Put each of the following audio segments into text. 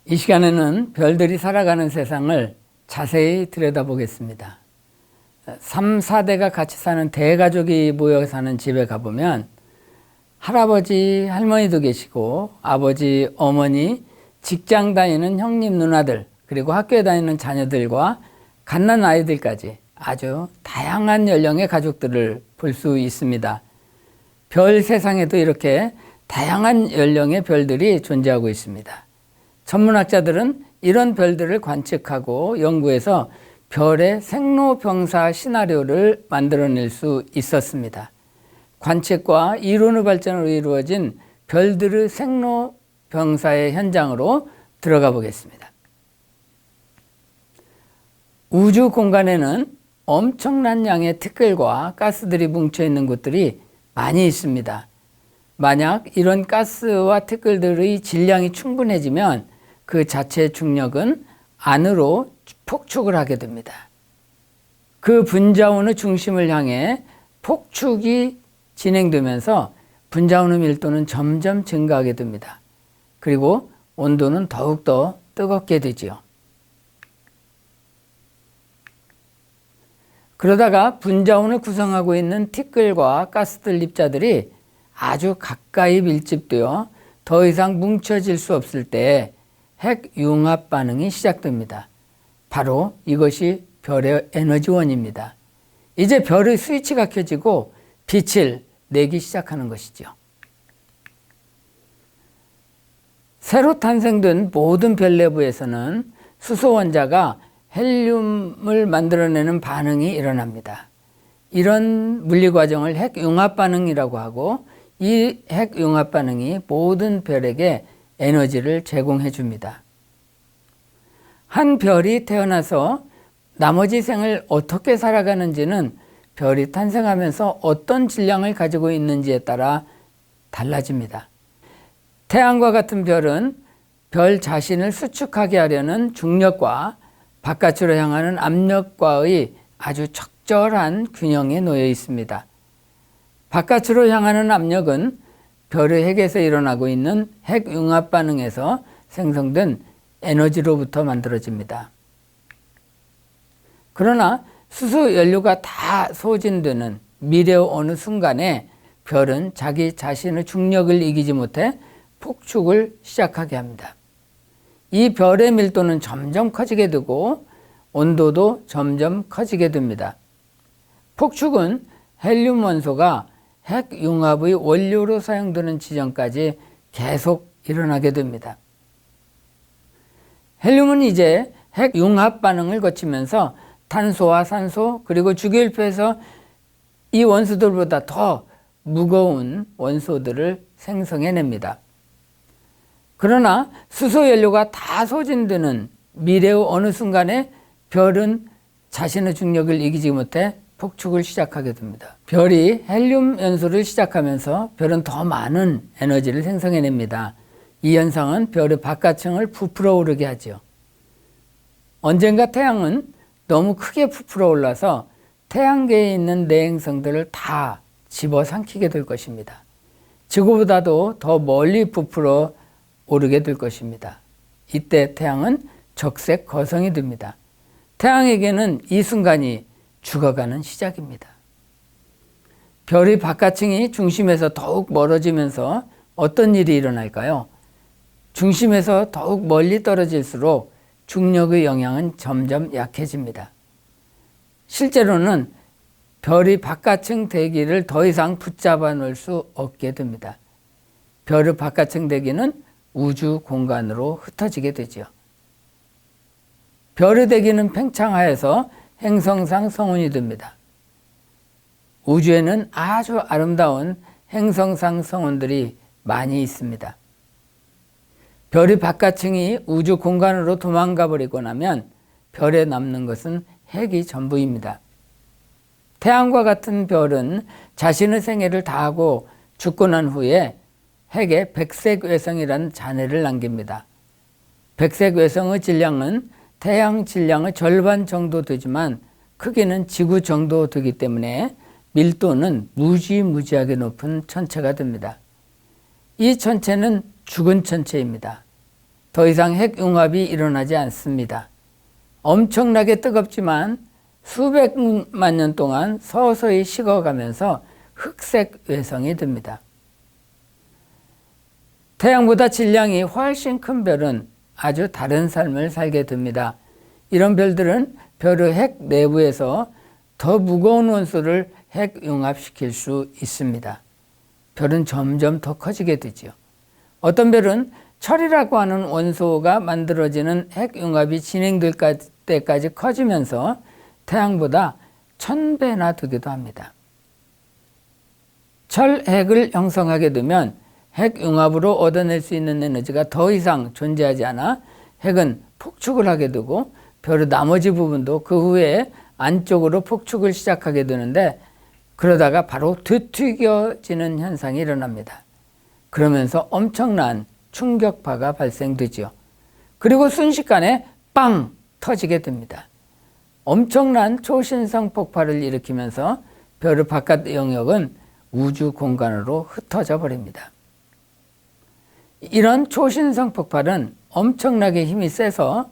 이 시간에는 별들이 살아가는 세상을 자세히 들여다보겠습니다. 3, 4대가 같이 사는 대가족이 모여 사는 집에 가보면 할아버지, 할머니도 계시고 아버지, 어머니, 직장 다니는 형님, 누나들, 그리고 학교에 다니는 자녀들과 갓난 아이들까지 아주 다양한 연령의 가족들을 볼 수 있습니다. 별 세상에도 이렇게 다양한 연령의 별들이 존재하고 있습니다. 천문학자들은 이런 별들을 관측하고 연구해서 별의 생로병사 시나리오를 만들어낼 수 있었습니다. 관측과 이론의 발전으로 이루어진 별들의 생로병사의 현장으로 들어가 보겠습니다. 우주 공간에는 엄청난 양의 티끌과 가스들이 뭉쳐있는 곳들이 많이 있습니다. 만약 이런 가스와 티끌들의 질량이 충분해지면 그 자체의 중력은 안으로 폭축을 하게 됩니다. 그 분자원의 중심을 향해 폭축이 진행되면서 분자원의 밀도는 점점 증가하게 됩니다. 그리고 온도는 더욱더 뜨겁게 되지요. 그러다가 분자원을 구성하고 있는 티끌과 가스들 입자들이 아주 가까이 밀집되어 더 이상 뭉쳐질 수 없을 때 핵융합 반응이 시작됩니다. 바로 이것이 별의 에너지원입니다. 이제 별의 스위치가 켜지고 빛을 내기 시작하는 것이죠. 새로 탄생된 모든 별 내부에서는 수소 원자가 헬륨을 만들어내는 반응이 일어납니다. 이런 물리 과정을 핵융합 반응이라고 하고, 이 핵융합 반응이 모든 별에게 에너지를 제공해 줍니다. 한 별이 태어나서 나머지 생을 어떻게 살아가는지는 별이 탄생하면서 어떤 질량을 가지고 있는지에 따라 달라집니다. 태양과 같은 별은 별 자신을 수축하게 하려는 중력과 바깥으로 향하는 압력과의 아주 적절한 균형에 놓여 있습니다. 바깥으로 향하는 압력은 별의 핵에서 일어나고 있는 핵융합 반응에서 생성된 에너지로부터 만들어집니다. 그러나 수소 연료가 다 소진되는 미래의 어느 순간에 별은 자기 자신의 중력을 이기지 못해 폭축을 시작하게 합니다. 이 별의 밀도는 점점 커지게 되고 온도도 점점 커지게 됩니다. 폭축은 헬륨 원소가 핵융합의 원료로 사용되는 지점까지 계속 일어나게 됩니다. 헬륨은 이제 핵융합 반응을 거치면서 탄소와 산소 그리고 주기율표에서 이 원소들보다 더 무거운 원소들을 생성해냅니다. 그러나 수소 연료가 다 소진되는 미래의 어느 순간에 별은 자신의 중력을 이기지 못해 폭축을 시작하게 됩니다. 별이 헬륨 연소를 시작하면서 별은 더 많은 에너지를 생성해냅니다. 이 현상은 별의 바깥층을 부풀어 오르게 하죠. 언젠가 태양은 너무 크게 부풀어 올라서 태양계에 있는 내행성들을 다 집어삼키게 될 것입니다. 지구보다도 더 멀리 부풀어 오르게 될 것입니다. 이때 태양은 적색 거성이 됩니다. 태양에게는 이 순간이 죽어가는 시작입니다. 별의 바깥층이 중심에서 더욱 멀어지면서 어떤 일이 일어날까요? 중심에서 더욱 멀리 떨어질수록 중력의 영향은 점점 약해집니다. 실제로는 별의 바깥층 대기를 더 이상 붙잡아 놓을 수 없게 됩니다. 별의 바깥층 대기는 우주 공간으로 흩어지게 되죠. 별의 대기는 팽창하여서 행성상 성운이 됩니다. 우주에는 아주 아름다운 행성상 성운들이 많이 있습니다. 별의 바깥층이 우주 공간으로 도망가 버리고 나면 별에 남는 것은 핵이 전부입니다. 태양과 같은 별은 자신의 생애를 다하고 죽고 난 후에 핵에 백색 외성이라는 잔해를 남깁니다. 백색 외성의 질량은 태양 질량의 절반 정도 되지만 크기는 지구 정도 되기 때문에 밀도는 무지무지하게 높은 천체가 됩니다. 이 천체는 죽은 천체입니다. 더 이상 핵융합이 일어나지 않습니다. 엄청나게 뜨겁지만 수백만 년 동안 서서히 식어가면서 흑색 외성이 됩니다. 태양보다 질량이 훨씬 큰 별은 아주 다른 삶을 살게 됩니다. 이런 별들은 별의 핵 내부에서 더 무거운 원소를 핵융합시킬 수 있습니다. 별은 점점 더 커지게 되죠. 어떤 별은 철이라고 하는 원소가 만들어지는 핵융합이 진행될 때까지 커지면서 태양보다 1000배나 되기도 합니다. 철핵을 형성하게 되면 핵융합으로 얻어낼 수 있는 에너지가 더 이상 존재하지 않아 핵은 폭축을 하게 되고 별의 나머지 부분도 그 후에 안쪽으로 폭축을 시작하게 되는데, 그러다가 바로 되튀겨지는 현상이 일어납니다. 그러면서 엄청난 충격파가 발생되죠. 그리고 순식간에 빵 터지게 됩니다. 엄청난 초신성 폭발을 일으키면서 별의 바깥 영역은 우주 공간으로 흩어져 버립니다. 이런 초신성 폭발은 엄청나게 힘이 세서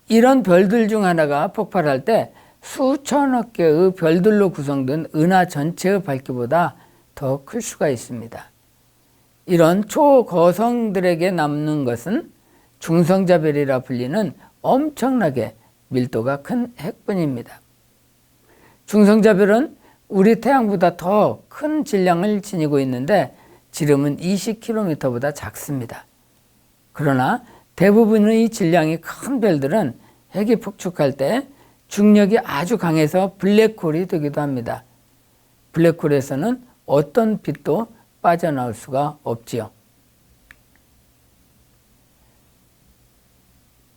이런 별들 중 하나가 폭발할 때 수천억 개의 별들로 구성된 은하 전체의 밝기보다 더 클 수가 있습니다. 이런 초거성들에게 남는 것은 중성자별이라 불리는 엄청나게 밀도가 큰 핵뿐입니다. 중성자별은 우리 태양보다 더 큰 질량을 지니고 있는데 지름은 20km보다 작습니다. 그러나 대부분의 질량이 큰 별들은 핵이 폭축할 때 중력이 아주 강해서 블랙홀이 되기도 합니다. 블랙홀에서는 어떤 빛도 빠져나올 수가 없지요.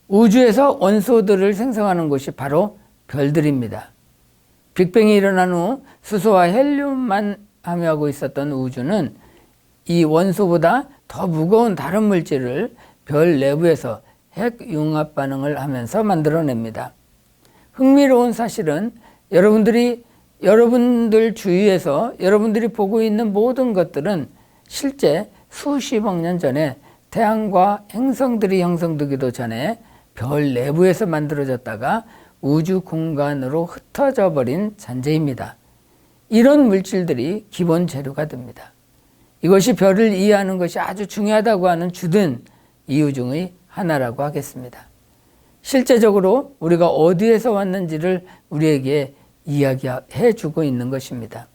우주에서 원소들을 생성하는 곳이 바로 별들입니다. 빅뱅이 일어난 후 수소와 헬륨만 함유하고 있었던 우주는 이 원소보다 더 무거운 다른 물질을 별 내부에서 핵융합 반응을 하면서 만들어냅니다. 흥미로운 사실은 여러분들 주위에서 여러분들이 보고 있는 모든 것들은 실제 수십억 년 전에 태양과 행성들이 형성되기도 전에 별 내부에서 만들어졌다가 우주 공간으로 흩어져 버린 잔재입니다. 이런 물질들이 기본 재료가 됩니다. 이것이 별을 이해하는 것이 아주 중요하다고 하는 주된 이유 중의 하나라고 하겠습니다. 실제적으로 우리가 어디에서 왔는지를 우리에게 이야기해 주고 있는 것입니다.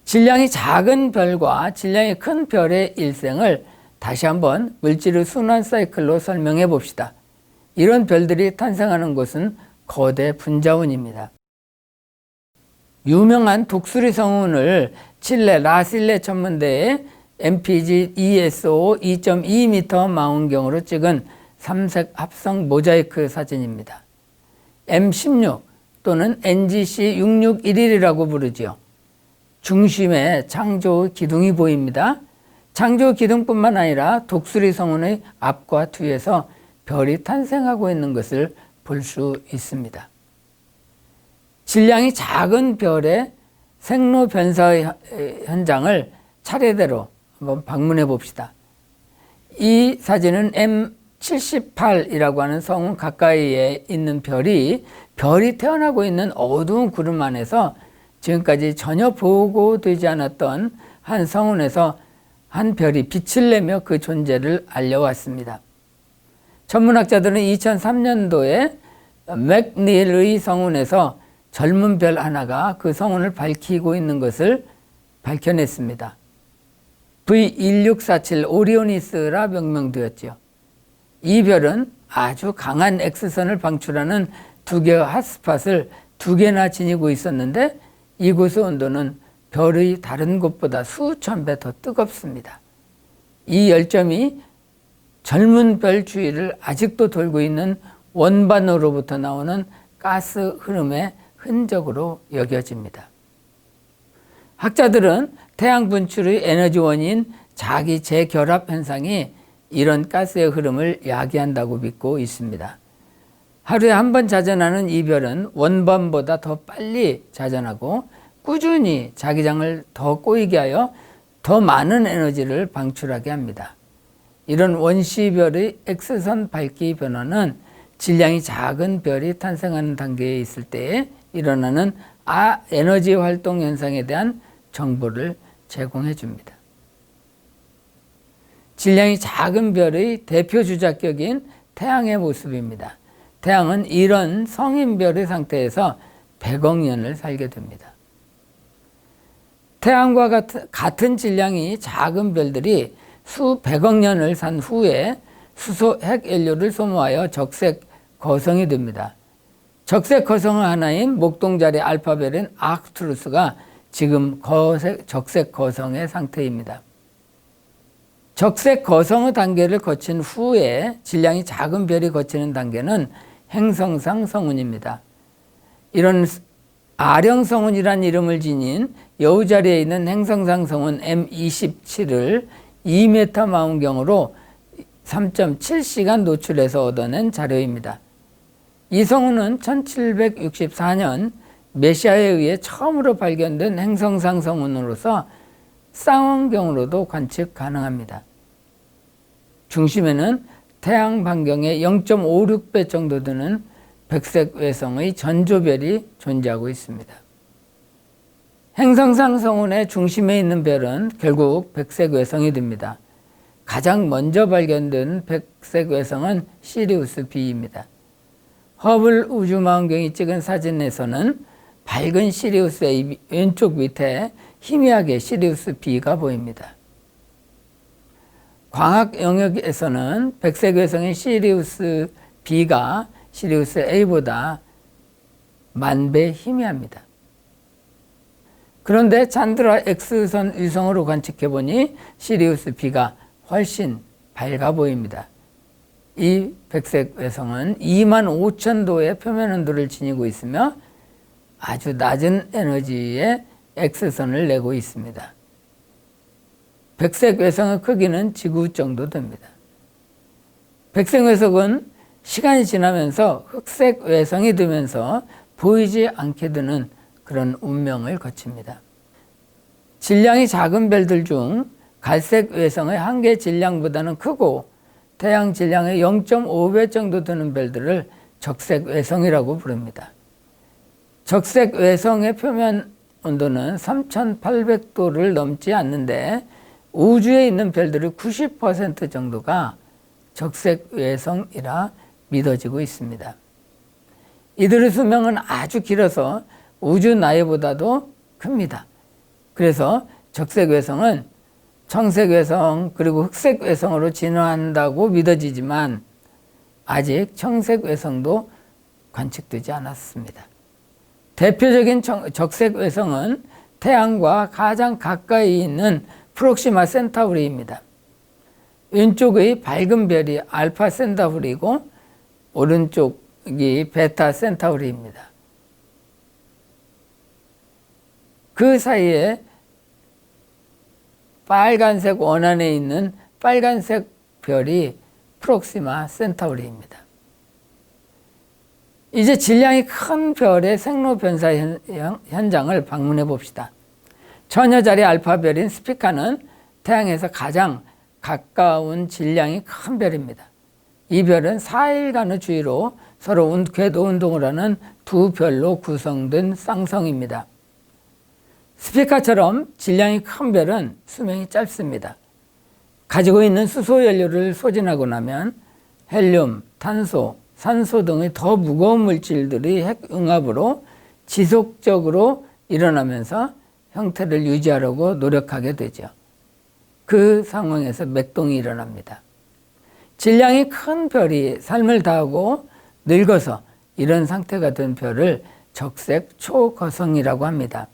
질량이 작은 별과 질량이 큰 별의 일생을 다시 한번 물질의 순환 사이클로 설명해 봅시다. 이런 별들이 탄생하는 곳은 거대 분자원입니다. 유명한 독수리 성운을 칠레 라실레 천문대에 MPG ESO 2.2m 망원경으로 찍은 삼색 합성 모자이크 사진입니다. M16 또는 NGC 6611이라고 부르지요. 중심에 창조 기둥이 보입니다. 창조 기둥뿐만 아니라 독수리 성운의 앞과 뒤에서 별이 탄생하고 있는 것을 볼 수 있습니다. 질량이 작은 별의 생로 변사 현장을 차례대로 한번 방문해 봅시다. 이 사진은 M78이라고 하는 성운 가까이에 있는 별이 태어나고 있는 어두운 구름 안에서 지금까지 전혀 보고되지 않았던 한 성운에서 한 별이 빛을 내며 그 존재를 알려왔습니다. 천문학자들은 2003년도에 맥닐의 성운에서 젊은 별 하나가 그 성운을 밝히고 있는 것을 밝혀냈습니다. V1647 오리오니스라 명명되었지요. 이 별은 아주 강한 X선을 방출하는 두 개의 핫스팟을 두 개나 지니고 있었는데 이곳의 온도는 별의 다른 곳보다 수천 배 더 뜨겁습니다. 이 열점이 젊은 별 주위를 아직도 돌고 있는 원반으로부터 나오는 가스 흐름의 흔적으로 여겨집니다. 학자들은 태양 분출의 에너지 원인 자기 재결합 현상이 이런 가스의 흐름을 야기한다고 믿고 있습니다. 하루에 한 번 자전하는 이 별은 원반보다 더 빨리 자전하고 꾸준히 자기장을 더 꼬이게 하여 더 많은 에너지를 방출하게 합니다. 이런 원시별의 X선 밝기 변화는 질량이 작은 별이 탄생하는 단계에 있을 때 일어나는 에너지 활동 현상에 대한 정보를 제공해 줍니다. 질량이 작은 별의 대표 주작격인 태양의 모습입니다. 태양은 이런 성인별의 상태에서 100억 년을 살게 됩니다. 태양과 같은 질량이 작은 별들이 수백억 년을 산 후에 수소 핵연료를 소모하여 적색 거성이 됩니다. 적색 거성 하나인 목동자리 알파별인 아크투루스가 지금 적색 거성의 상태입니다. 적색 거성의 단계를 거친 후에 질량이 작은 별이 거치는 단계는 행성상 성운입니다. 이런 아령성운이란 이름을 지닌 여우자리에 있는 행성상 성운 M27을 2m 망원경으로 3.7시간 노출해서 얻어낸 자료입니다. 이 성운은 1764년 메시아에 의해 처음으로 발견된 행성상 성운으로서 쌍원경으로도 관측 가능합니다. 중심에는 태양 반경의 0.56배 정도 되는 백색 외성의 전조별이 존재하고 있습니다. 행성상 성운의 중심에 있는 별은 결국 백색 외성이 됩니다. 가장 먼저 발견된 백색 외성은 시리우스 B입니다. 허블 우주망원경이 찍은 사진에서는 밝은 시리우스의 왼쪽 밑에 희미하게 시리우스 B가 보입니다. 광학 영역에서는 백색 외성인 시리우스 B가 시리우스 A보다 10,000배 희미합니다. 그런데 찬드라 X선 위성으로 관측해보니 시리우스 B가 훨씬 밝아 보입니다. 이 백색 외성은 25,000도의 표면 온도를 지니고 있으며 아주 낮은 에너지의 X선을 내고 있습니다. 백색 외성의 크기는 지구 정도 됩니다. 백색 외성은 시간이 지나면서 흑색 외성이 되면서 보이지 않게 되는 그런 운명을 거칩니다. 질량이 작은 별들 중 갈색 외성의 한계 질량보다는 크고 태양 질량의 0.5배 정도 되는 별들을 적색 외성이라고 부릅니다. 적색 외성의 표면 온도는 3,800도를 넘지 않는데 우주에 있는 별들의 90% 정도가 적색 외성이라 믿어지고 있습니다. 이들의 수명은 아주 길어서 우주 나이보다도 큽니다. 그래서 적색 외성은 청색 외성 그리고 흑색 외성으로 진화한다고 믿어지지만 아직 청색 외성도 관측되지 않았습니다. 대표적인 적색 외성은 태양과 가장 가까이 있는 프록시마 센타우리입니다. 왼쪽의 밝은 별이 알파 센타우리이고 오른쪽이 베타 센타우리입니다. 그 사이에 빨간색 원안에 있는 빨간색 별이 프록시마 센타우리입니다. 이제 질량이 큰 별의 생로 변사 현장을 방문해 봅시다. 처녀자리 알파별인 스피카는 태양에서 가장 가까운 질량이 큰 별입니다. 이 별은 4일간의 주위로 서로 궤도 운동을 하는 두 별로 구성된 쌍성입니다. 스피카처럼 질량이 큰 별은 수명이 짧습니다. 가지고 있는 수소 연료를 소진하고 나면 헬륨, 탄소, 산소 등의 더 무거운 물질들이 핵융합으로 지속적으로 일어나면서 형태를 유지하려고 노력하게 되죠. 그 상황에서 맥동이 일어납니다. 질량이 큰 별이 삶을 다하고 늙어서 이런 상태가 된 별을 적색 초거성이라고 합니다.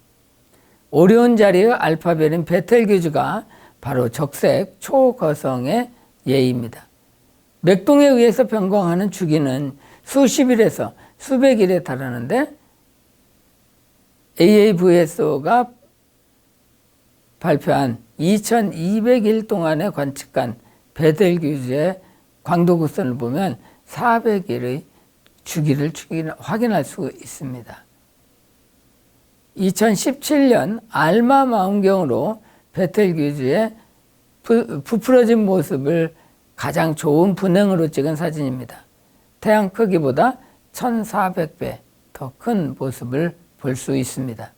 오리온 자리의 알파별인 베텔게우스가 바로 적색 초거성의 예입니다. 맥동에 의해서 변광하는 주기는 수십일에서 수백일에 달하는데 AAVSO가 발표한 2200일 동안에 관측한 베텔게우스의 광도 곡선을 보면 400일의 주기를 확인할 수 있습니다. 2017년 알마 망원경으로 베텔게우스의 부풀어진 모습을 가장 좋은 분행으로 찍은 사진입니다. 태양 크기보다 1400배 더 큰 모습을 볼 수 있습니다.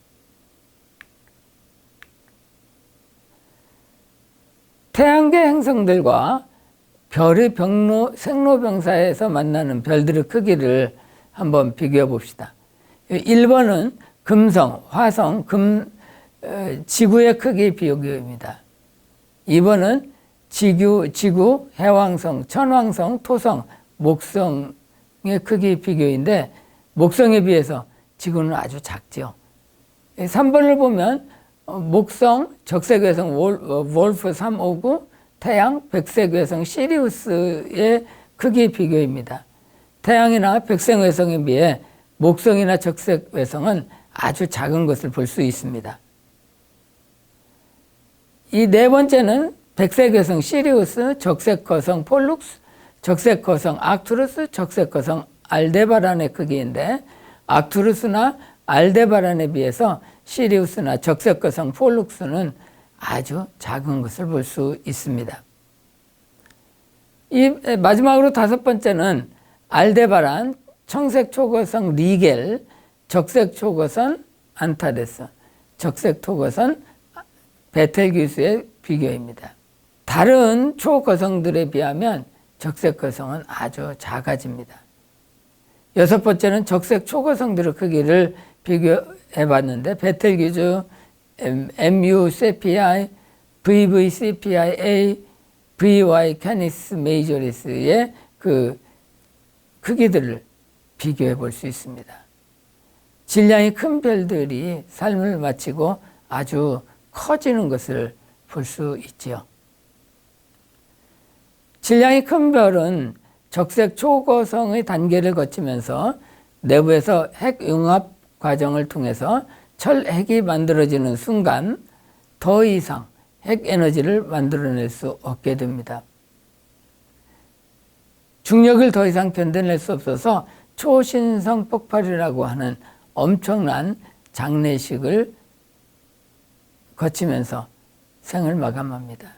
태양계 행성들과 별의 생로병사에서 만나는 별들의 크기를 한번 비교해 봅시다. 1번은 금성, 화성, 지구의 크기 비교입니다. 2번은 지구, 해왕성, 천왕성, 토성, 목성의 크기 비교인데 목성에 비해서 지구는 아주 작죠. 3번을 보면 목성, 적색외성 월프 359, 태양, 백색외성 시리우스의 크기 비교입니다. 태양이나 백색외성에 비해 목성이나 적색외성은 아주 작은 것을 볼 수 있습니다. 이 네 번째는 백색외성 시리우스, 적색거성 폴룩스, 적색거성 아크투루스, 적색거성 알데바란의 크기인데 아크투루스나 알데바란에 비해서 시리우스나 적색거성 폴룩스는 아주 작은 것을 볼 수 있습니다. 마지막으로 다섯 번째는 알데바란, 청색초거성 리겔, 적색초거선 안타데스, 적색초거선 베텔기우스의 비교입니다. 다른 초거성들에 비하면 적색거성은 아주 작아집니다. 여섯 번째는 적색초거성들의 크기를 비교해 봤는데 베텔기우스, MU 세피아이, VV 세피아이 A, VY 캐니스 메이저리스의 그 크기들을 비교해 볼 수 있습니다. 질량이 큰 별들이 삶을 마치고 아주 커지는 것을 볼 수 있지요. 질량이 큰 별은 적색 초거성의 단계를 거치면서 내부에서 핵융합 과정을 통해서 철핵이 만들어지는 순간 더 이상 핵에너지를 만들어낼 수 없게 됩니다. 중력을 더 이상 견뎌낼 수 없어서 초신성 폭발이라고 하는 엄청난 장례식을 거치면서 생을 마감합니다.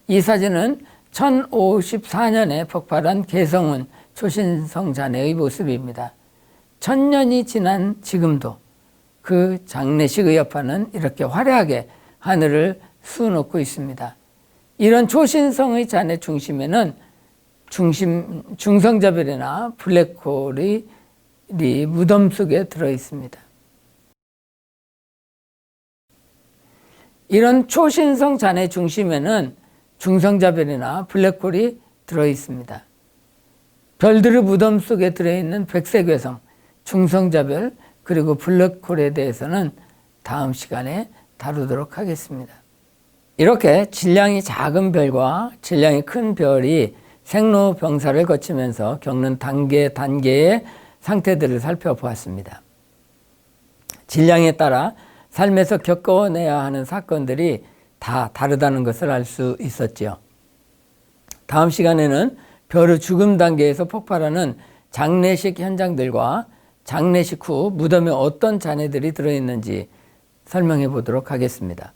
이 사진은 1054년에 폭발한 개성운 초신성 잔해의 모습입니다. 1000년이 지난 지금도 그 장례식의 여파는 이렇게 화려하게 하늘을 수놓고 있습니다. 이런 초신성의 잔해 중심에는 중성자별이나 블랙홀이 무덤 속에 들어 있습니다. 이런 초신성 잔해 중심에는 중성자별이나 블랙홀이 들어 있습니다. 별들의 무덤 속에 들어있는 백색외성, 중성자별, 그리고 블랙홀에 대해서는 다음 시간에 다루도록 하겠습니다. 이렇게 질량이 작은 별과 질량이 큰 별이 생로병사를 거치면서 겪는 단계의 상태들을 살펴보았습니다. 질량에 따라 삶에서 겪어내야 하는 사건들이 다 다르다는 것을 알 수 있었죠. 다음 시간에는 별의 죽음 단계에서 폭발하는 장례식 현장들과 장례식 후 무덤에 어떤 잔해들이 들어있는지 설명해 보도록 하겠습니다.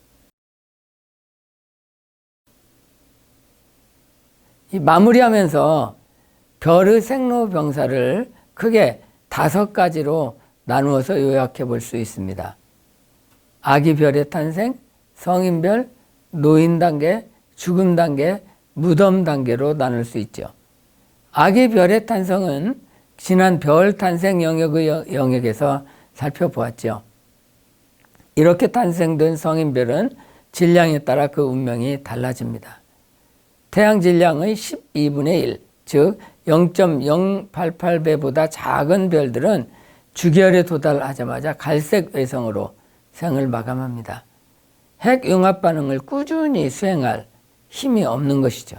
마무리하면서 별의 생로병사를 크게 5가지로 나누어서 요약해 볼 수 있습니다. 아기 별의 탄생, 성인별, 노인 단계, 죽음 단계, 무덤 단계로 나눌 수 있죠. 아기 별의 탄생은 지난 별 탄생 영역의 영역에서 살펴보았죠. 이렇게 탄생된 성인별은 질량에 따라 그 운명이 달라집니다. 태양 질량의 12분의 1, 즉 0.088배보다 작은 별들은 주결에 도달하자마자 갈색 외성으로 생을 마감합니다. 핵융합 반응을 꾸준히 수행할 힘이 없는 것이죠.